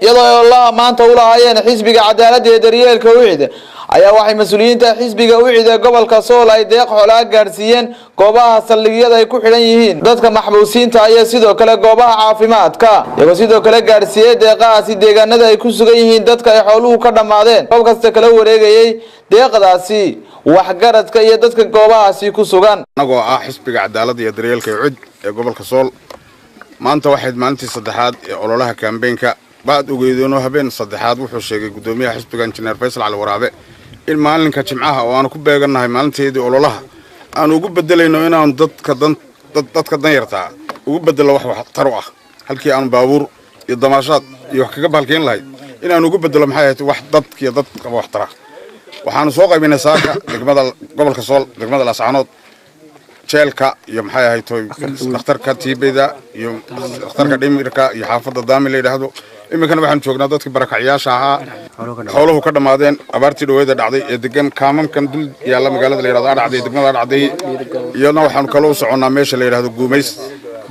iyadoo la maanta u lahaayeen xisbiga cadaaladda ee daryeelka Ucid ayaa waxay masuuliyiinta xisbiga Ucid ee gobolka Sool ay Deeq Xoolo gaadhsiiyeen goobaha saldhigyada ay ku xidhan yihiin dadka maxbuusiinta ayaa sidoo kale goobaha caafimaadka iyagoo sidoo kale gaadhsiiyay deeqahaasi deegaanada ay ku sugan yihiin dadka ay xooluhu ka dhamaadeen qof kasta kala wareegayay deeqdaasi waxgaradka iyo dadka goobahaasi ku sugan anagoo ah xisbiga cadaaladda iyo daryeelka Ucid ee gobolka Sool maanta waxay maalintii saddexaad ee ololaha campaign-ka بعد وجدونه هبين صدحات وحوشة قدومية حسب إنجنير فيصل على ورابع المعلن كجمعها وأنا كوب بيجنا هاي معلن تيجي أقول لها أنا وجود بدل إنه أنا ضد كدن يرتاع وجود بدل واحد تروح هالكي أنا باور الضماشات يحكي قبل كين لاي إن أنا وجود بدل محيط واحد ضد واحد ترى وحنا سوق بين ساكا قبل كسول قبل الأسعانات شالكا يوم حياة هاي توي اختار كتيبة ده يوم اختار كديميركا يحافظ الضامن اللي هذا إما كانوا بحن شوقنا ضد كبرك عياشها حوله كده مادين عبارتي لو إذا عادي يدقن كامم كان دل يلا مقالة اللي رضا عادي يدقن عادي يلا وحن كلوس عنا ماشي اللي هذا قوميس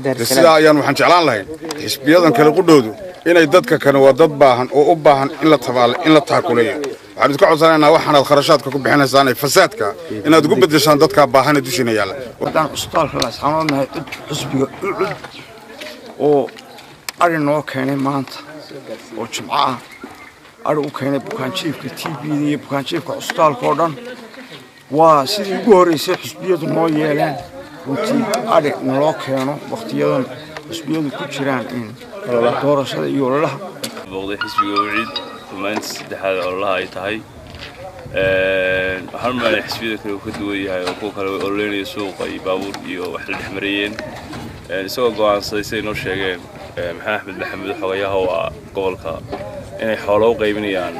السلا يعني وحن شعلان له حسبيا كانوا قدودو إن يدك كانوا ضد باهن أو باهن إلا تفعل إلا تحكولية waxaan isku codsanaynaa waxaan kharashaadka ku bixinaysaan fasaadka inaad ugu bedeshaan dadka baahan dushina yaala wadaan cusbitaalka la saxaanoodnahay xisbiga Ucid oo arin noo keenay maanta oo jimco ah arin u keenay bukaan jiifka TB iyo bukaan jiifka cusbitaalka oo dhan waa sidii ugu horeysay xisbiyadu noo yeeleen runtii arin noo keeno waqtiyadan xisbiyadu ku jiraan in doorashada iyo ololaha booqday xisbiga Ucid maanta saddexaad ololaha ay tahay waxaan maray xisbiga kale oo ka duwan yahay oo kuwa kale oo leeyahay suuqa iyo baabuur iyo wax la dhexmariyeen isagoo go'aansaday say noo sheegeen maxamed xogayaha oo gobolka inay xoolo u qaybinayaan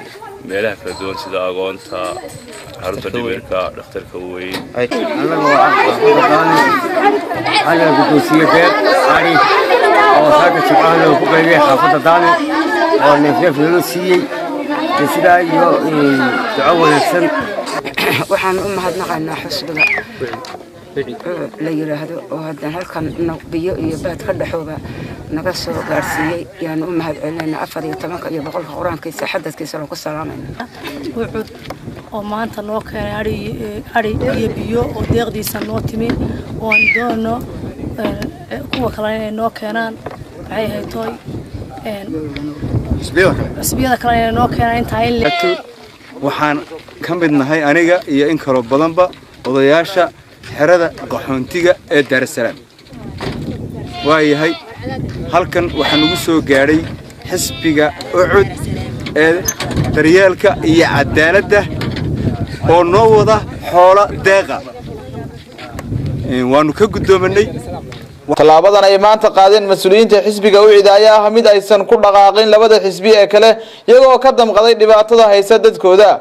meelaha kala duwan sida agoonta xarunta dhimirka dhakhtarka weyn anagoo ah gudoomiye beer ari oo saaka jibcaha loo ku qaybiyay xaafadda daami oo neef loo siiyay sida iyo duco wanaagsan waxaan u mahadnaqaynaa xisbiga la yiraahdo oo haddana halkan biyo iyo baad ka dhaxooba naga soo gaarsiiyay yaan u mahadcelinaynaa 14 iyo 100 quraankiisa xadadkiisa loo ku salaamayna Ucid oo maanta noo keenay ari iyo biyo oo deeqdiisa noo timi oo aan doono kuwa kale inay noo keenaan waxay haytooy xisbiyada kale inay noo keenaan inta ay waxaan ka mid nahay aniga iyo in kala badanba odayaasha xerada qaxoontiga ee Dar es Salaam waayahay halkan waxaan ugu soo gaaray xisbiga Ucid ee daryeelka iyo cadaaladda oo noo wada xoolo deeqa waanu ka gudoomanay talaabadan ay maanta qaadeen masuuliyiinta xisbiga Ucid ayaa mid aysan ku dhaqaaqin labada xisbi ee kale iyagoo ka damqaday dhibaatada haysa dadkooda